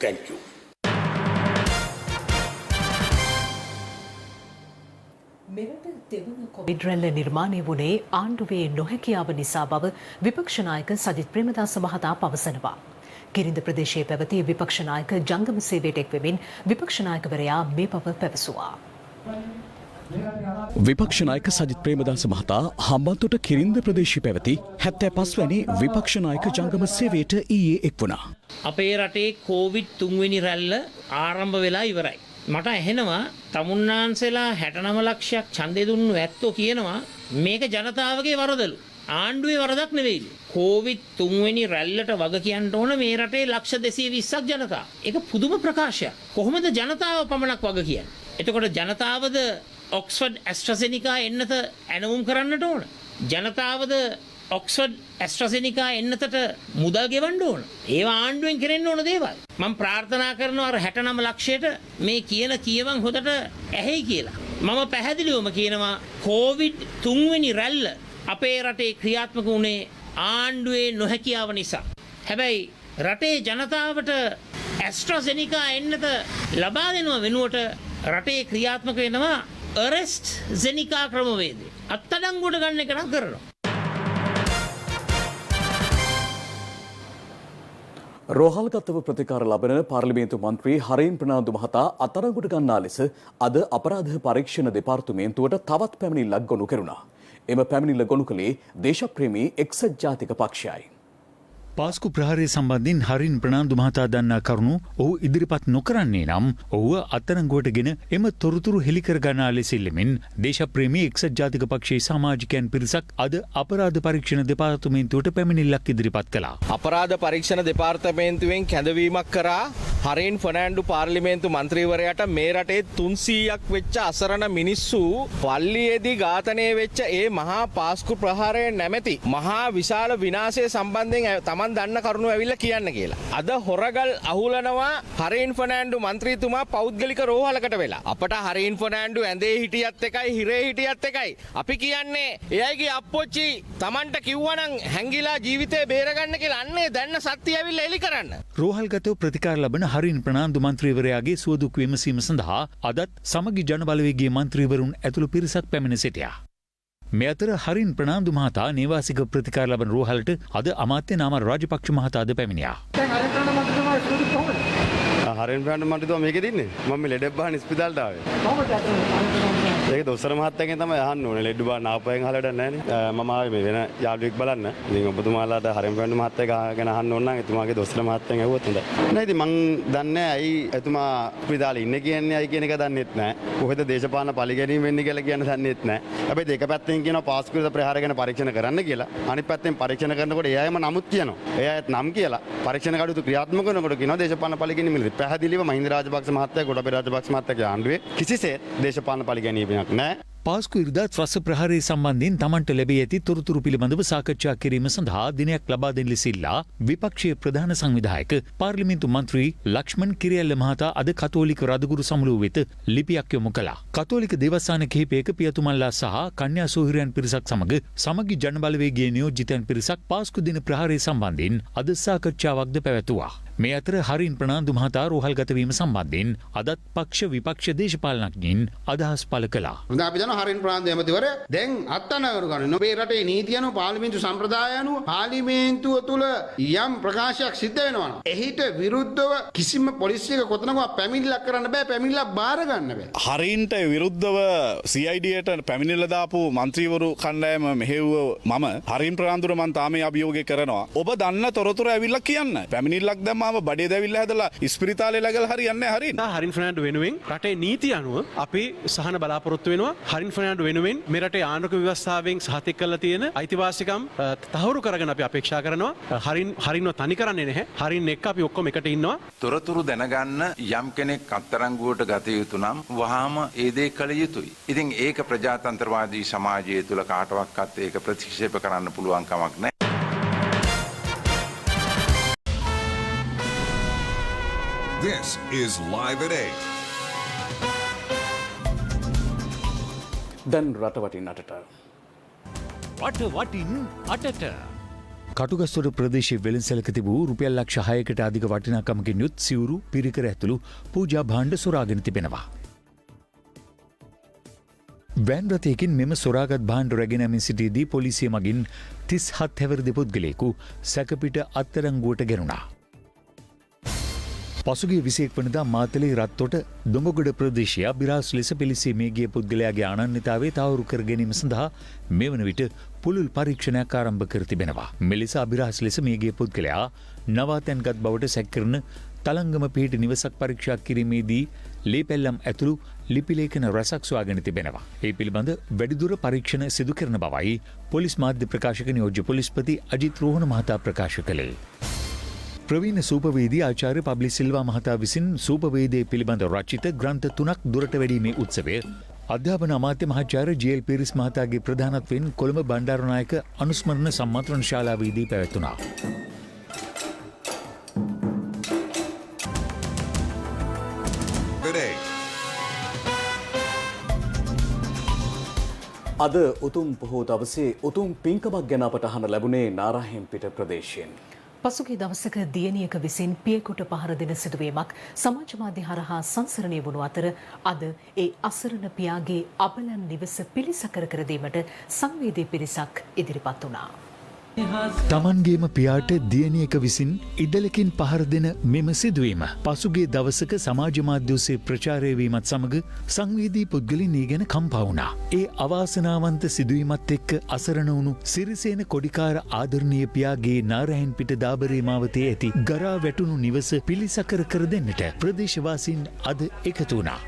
Thank you. මෙරට දෙවන කොවිඩ් රැල්ල නිර්මාණය වුණේ ආණ්ඩුවේ නොහැකියාව නිසා බව විපක්ෂ නායක සජිත් ප්‍රේමදාස මහතා පවසනවා. ගිරින්ද ප්‍රදේශයේ පැවති විපක්ෂ නායක ජංගම සේවයට එක්වෙමින් විපක්ෂ නායකවරයා මේ බව පැවසුවා. විපක්ෂ නායක සජිත් ප්‍රේමදාස මහතා හම්බන්තොට කිරින්ද ප්‍රදේශයේ පැවති 75 වැනි විපක්ෂ නායක ජංගම සේවයට ඊයේ එක්වුණා. අපේ රටේ කොවිඩ් 3 වෙනි රැල්ල ආරම්භ වෙලා ඉවරයි. මට ඇහෙනවා තමුන්නාන්සලා 69 ලක්ෂයක් ඡන්දය දුන්නු ඇත්තෝ කියනවා මේක ජනතාවගේ වරදලු. ආණ්ඩුවේ වරදක් නෙවෙයිලු. කොවිඩ් 3 වෙනි රැල්ලට වග කියන්න ඕන මේ රටේ ලක්ෂ 220ක් ජනතාව. ඒක පුදුම ප්‍රකාශයක්. කොහොමද ජනතාව පමණක් වග කියන්නේ? එතකොට ජනතාවද ඔක්ස්ෆර්ඩ් ඇස්ට්‍රසෙනිකා එන්නත ඇනවුම් කරන්නට ඕන. ජනතාවද ඔක්ස්ෆර්ඩ් ඇස්ට්‍රසෙනිකා එන්නතට මුදල් ගෙවන්න ඕන. ඒවා ආණ්ඩුවෙන් කරන්න ඕන දේවල්. මම ප්‍රාර්ථනා කරනවා අර 69 ලක්ෂයට මේ කියන කියවන් හොදට ඇහෙයි කියලා. මම පැහැදිලිවම කියනවා කෝවිඩ් 3 වෙනි රැල්ල අපේ රටේ ක්‍රියාත්මක වුණේ ආණ්ඩුවේ නොහැකියාව නිසා. හැබැයි රටේ ජනතාවට ඇස්ට්‍රාසෙනිකා එන්නත ලබා දෙනවා වෙනුවට රටේ ක්‍රියාත්මක වෙනවා අරෙස්ට් සෙනිකා ක්‍රමවේදය. අත්අඩංගුවට ගන්න එක නම් කරනවා. රෝහල්ගතව ප්‍රතිකාර ලබන පාර්ලිමේන්තු මන්ත්‍රී හරින් ප්‍රනාන්දු මහතා අත්අඩංගුවට ගන්නා ලෙස අද අපරාධ පරීක්ෂණ දෙපාර්තමේන්තුවට තවත් පැමිණිල්ලක් ගොනු කෙරුණා. එම පැමිණිල්ල ගොනු කළේ දේශප්‍රේමී එක්සත් ජාතික පක්ෂයයි. පාස්කු ප්‍රහාරය සම්බන්ධින් හරින් ප්‍රනාන්දු මහතා දන්නා කරුණු ඔහු ඉදිරිපත් නොකරන්නේ නම් ඔහුව අත්අඩංගුවටගෙන එම තොරතුරු හෙළිකර ගන්නා ලෙස ඉල්ලමින් දේශප්‍රේමී එක්සත් ජාතික පක්ෂයේ සමාජිකයන් පිරිසක් අද අපරාධ පරීක්ෂණ දෙපාර්තමේන්තුවට පැමිණිල්ලක් ඉදිරිපත් කළා. අපරාධ පරීක්ෂණ දෙපාර්තමේන්තුවෙන් කැඳවීමක් කරා හරින් ෆර්නෑන්ඩු පාර්ලිමේන්තු මන්ත්‍රීවරයාට මේ රටේ 300ක් වෙච්ච අසරණ මිනිස්සු පල්ලියේදී ඝාතනය වෙච්ච ඒ මහා පාස්කු ප්‍රහාරය නැමැති මහා විශාල විනාශය සම්බන්ධයෙන් දන්න කරුණු ඇවිල්ලා කියන්න කියලා. අද හොරගල් අහුලනවා හරින් ෆර්නෑන්ඩු මන්ත්‍රීතුමා පෞද්ගලික රෝහලකට වෙලා. අපට හරින් ෆර්නෑන්ඩු ඇඳේ හිටියත් එකයි හිරේ හිටියත් එකයි. අපි කියන්නේ එයයිගේ අප්පොච්චි Tamanට කිව්වනම් හැංගිලා ජීවිතේ බේරගන්න කියලා අන්නේ දැන්න සත්‍ය ඇවිල්ලා එලි කරන්න. රෝහල්ගතව ප්‍රතිකාර ලබන හරින් ප්‍රනාන්දු මන්ත්‍රීවරයාගේ සුවදුක් විමසීම සඳහා අදත් සමගි ජනබලවේගයේ මන්ත්‍රීවරුන් ඇතුළු පිරිසක් පැමිණ සිටියා. මේ අතර හරින් ප්‍රනාන්දු මහතා නේවාසික ප්‍රතිකාර ලබන රෝහලට අද අමාත්‍ය නාමල් රාජපක්ෂ මහතාද පැමිණියා. හරින් ප්‍රනාන්දු මන්ත්‍රීතුමා මේකේ ඉන්නේ. මම මේ ලෙඩ බහන ස්පිතාලට ආවේ. ඒක දොස්තර මහත්තයාගෙන් තමයි අහන්න ඕනේ. ලෙඩ බහන ආපුවෙන් අහලා වැඩක් නැහැ නේ. මම ආවේ මේ වෙන යාළුවෙක් බලන්න. ඉතින් ඔබතුමාලාට හරින් ප්‍රනාන්දු මහත්තයා ගැන අහන්න ඕන නම් එතුමාගේ දොස්තර මහත්තයන් ඇහුවොත් හොඳයි. නෑ ඉතින් මං දන්නේ ඇයි එතුමා ස්පිතාලේ ඉන්නේ කියන්නේ ඇයි කියන එක දන්නෙත් නෑ. කොහෙද දේශපාලන පරිගැනීම වෙන්නේ කියලා කියන්න දන්නෙත් නෑ. හැබැයි දෙක පැත්තෙන් කියනවා පාස්කු විරුද්ධ ප්‍රහාර ගැන පරීක්ෂණ කරන්න කියලා. අනිත් පැත්තෙන් පරීක්ෂණ කරනකොට ඒ අයම නමුත් කියනවා. ඒ අයත් නම් කියලා පරීක්ෂණ කටයුතු ක්‍රියාත්මක කරනකොට කියනවා දේශපාලන පරිගැනීම වලදී පැහැදිලිව මහින්ද රාජපක්ෂ මහත්තයා ගොඩබේ රාජපක්ෂ මහත්තයාගේ ආණ්ඩුවේ කිසිසේත් දේශපාලන පරිගැනීමක් නෑ. පාස්කු ඉරිදා ත්‍රස්ස ප්‍රහාරය සම්බන්ධයෙන් තමන්ට ලැබී ඇති තොරතුරු පිළිබඳව සාකච්ඡා කිරීම සඳහා දිනයක් ලබා දෙන ලෙස ඉල්ලා විපක්ෂයේ ප්‍රධාන සංවිධායක පාර්ලිමේන්තු මන්ත්‍රී ලක්ෂ්මන් කිරියල්ල මහතා අද කතෝලික රදගුරු සමුළුව වෙත ලිපියක් යොමු කළා. කතෝලික දේවස්ථාන කිහිපයක පියතුමල්ලා සහ කන්‍යා සෝහිරයන් පිරිසක් සමග සමගි ජනබලවේගයේ නියෝජිතයන් පිරිසක් පාස්කු දින ප්‍රහාරය සම්බන්ධයෙන් අද සාකච්ඡාවක්ද පැවැතුවා. මේ අතර හරින් ප්‍රනාන්දු මහතා රෝහල්ගත වීම සම්බන්ධයෙන් අදත් පක්ෂ විපක්ෂ දේශපාලනඥයින් අදහස් පළ කළා. අපි දන්නවා හරින් ප්‍රනාන්දු ඇමතිවරයා දැන් අත්අඩංගුවට ගන්න. ඔබේ රටේ නීතිය අනුව පාර්ලිමේන්තු සම්ප්‍රදාය අනුව පාර්ලිමේන්තුව තුල යම් ප්‍රකාශයක් සිද්ධ වෙනවා නම් එහිට විරුද්ධව කිසිම පොලිසියක කොතනකවත් පැමිණිල්ලක් කරන්න බෑ. පැමිණිල්ලක් බාර ගන්න බෑ. හරින්ට විරුද්ධව CIDට පැමිණිල්ල දාපු മന്ത്രിවරු කණ්ඩායම මෙහෙව්ව මම හරින් ප්‍රනාන්දුට මම තාම අභියෝගය කරනවා. ඔබ දන්න තොරතුරු ඇවිල්ලා කියන්න. පැමිණිල්ලක් දැම්ම බඩේ දැවිල්ලා හැදලා ඉස්පිරිතාලේ ලගලා හරියන්නේ හරින්. හරින් ෆර්නෑන්ඩු වෙනුවෙන් රටේ නීතිය අනුව අපි සහන බලාපොරොත්තු වෙනවා. හරින් ෆර්නෑන්ඩු වෙනුවෙන් මේ රටේ ආණ්ඩුක ව්‍යවස්ථාවෙන් සහතික කරලා තියෙන අයිතිවාසිකම් තහවුරු කරගෙන අපි අපේක්ෂා කරනවා. හරින්ව තනි කරන්නේ නැහැ. හරින් එක්ක අපි ඔක්කොම එකට ඉන්නවා. තොරතුරු දැනගන්න යම් කෙනෙක් අත්අඩංගුවට ගත යුතු නම් වහාම ඒ දේ කළ යුතුයි. ඉතින් ඒක ප්‍රජාතන්ත්‍රවාදී සමාජය තුල කාටවත් ඒක ප්‍රතික්ෂේප කරන්න පුළුවන් කමක් නැහැ. This is Live at 8. දැන් රටවටින් අටට. වටින් අටට. කටුගස්තොට ප්‍රදේශයේ වෙළඳසැලක තිබූ රුපියල් ලක්ෂ 6කට අධික වටිනාකමකින් යුත් සිවුරු පිරිකර ඇතුළු පූජා භාණ්ඩ සොරාගෙන තිබෙනවා. වෑන් රථයකින් මෙම සොරාගත් භාණ්ඩ රැගෙන යමින් සිටියේදී පොලිසිය මගින් 37 හැවිරිදි පුද්ගලයෙකු සැකපිට අත්අඩංගුවට ගැනුණා. පසුගිය 21 වනදා මාතලේ රත්තොට දොඹගොඩ ප්‍රදේශයේ අබිරහස් ලෙස පිළිසීමේ ගිය පුද්ගලයාගේ අනන්‍යතාවය තහවුරු කර ගැනීම සඳහා මෙවන විට පුළුල් පරීක්ෂණයක් ආරම්භ කර තිබෙනවා. මෙලෙස අබිරහස් ලෙස මේ ගිය පුද්ගලයා නවාතැන්ගත් බවට සැකකරන තලංගම පිහිටි නිවසක් පරීක්ෂා කිරීමේදී ලේපැල්ලම් ඇතුළු ලිපිලේඛන රැසක් සොයාගෙන තිබෙනවා. ඒ පිළිබඳ වැඩිදුර පරීක්ෂණ සිදු කරන බවයි පොලිස් මාධ්‍ය ප්‍රකාශක නියෝජ්‍ය පොලිස්පති අජිත් රෝහණ මහතා ප්‍රකාශ කළේ. ප්‍රවීණ සූපවේදී ආචාර්ය පබ්ලි සිල්වා මහතා විසින් සූපවේදය පිළිබඳ රචිත ග්‍රන්ථ 3ක් දුරට වැඩීමේ උත්සවය අධ්‍යාපන අමාත්‍ය මහාචාර්ය ජී.එල්. පීරිස් මහතාගේ ප්‍රධානත්වයෙන් කොළඹ බණ්ඩාරනායක අනුස්මරණ සම්මන්ත්‍රණ ශාලාවේදී පැවැත්වුණා. අද උතුම් පොහෝ දවසේ උතුම් පින්කමක් ගැන අපට අහන්න ලැබුණේ නාරාහෙම්පිට ප්‍රදේශයෙන්. පසුගිය දවසක දියණියක විසින් පියෙකුට පහර දෙන සිදුවීමක් සමාජ මාධ්‍ය හරහා සංසරණය වුණු අතර අද ඒ අසරණ පියාගේ අබලන් නිවස පිළිසකර කර දීමට සංවේදී පිරිසක් ඉදිරිපත් වුණා. තමන්ගේම පියාට දියණියක විසින් ඉදලකින් පහර දෙන මෙම සිදුවීම පසුගිය දවසක සමාජ මාධ්‍ය ඔස්සේ ප්‍රචාරය වීමත් සමග සංවේදී පුද්ගලින් ඒ ගැන කම්පා වුණා. ඒ අවාසනාවන්ත සිදුවීමත් එක්ක අසරණ වුණු සිරිසේන කොඩිකාර ආදරණීය පියාගේ නාරහෙන්පිට දාබරේ මාවතේ ඇති ගරා වැටුණු නිවස පිළිසකර කර දෙන්නට ප්‍රදේශවාසීන් අද එකතු වුණා.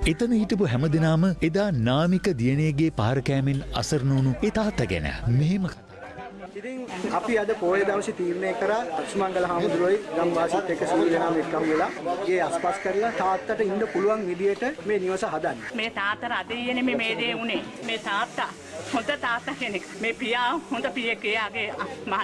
එතන හිටපු හැමදෙනාම එදා නාමික දියණියගේ පහරකෑමෙන් අසරණ වුණු ඒ තාත්තා ගැන මෙහෙම ඉතින් අපි අද පොයේ දවසේ තීරණය කරා සුමංගල හාමුදුරුවෝයි ගම්වාසීත් එක්ක සියලු දෙනාම එක්කම වෙලා ගේ අස්පස් කරලා තාත්තට ඉන්න පුළුවන් විදියට මේ නිවස හදන්න. මේ තාත්තට අදෙයනේ මේ දේ උනේ. මේ තාත්තා හොඳ තාත්තා කෙනෙක්. මේ පියා හොඳ පියෙක්. එයාගේ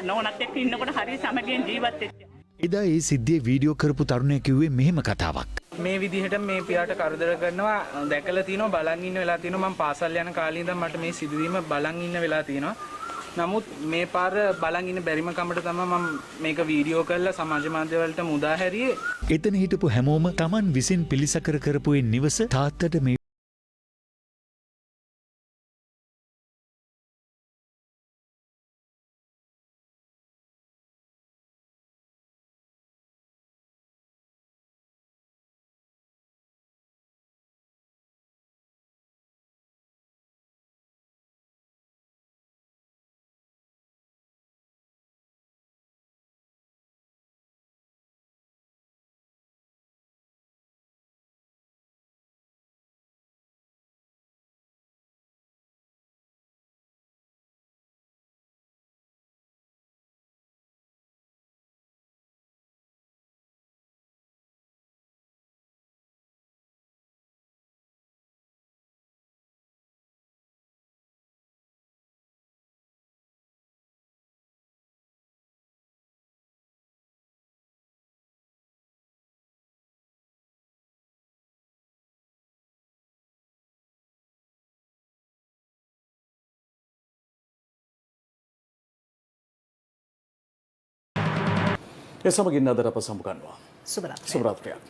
නෝනත් එක්ක ඉන්නකොට හරිය සමගියෙන් ජීවත් වෙච්ච. එදා ඒ සිද්ධිය වීඩියෝ කරපු තරුණයා කිව්වේ මෙහෙම කතාවක්. මේ විදිහට මේ පියාට කරදර කරනවා දැකලා තිනවා බලන් ඉන්න වෙලා තිනවා මම පාසල් යන කාලේ ඉඳන් මට මේ සිදුවීම බලන් ඉන්න වෙලා තිනවා. නමුත් මේ පාර බලන් ඉන්න බැරිම කමට තමයි මම මේක වීඩියෝ කරලා සමාජ මාධ්‍ය වලට මුදා හැරියේ. එතන හිටපු හැමෝම Taman විසින් පිළිසකර කරපු ඒ නිවස තාත්තට මේ ඒ සමගින් අදට අප සමුගන්නවා. සුබ රාත්‍රියක්. සුබ රාත්‍රියක්.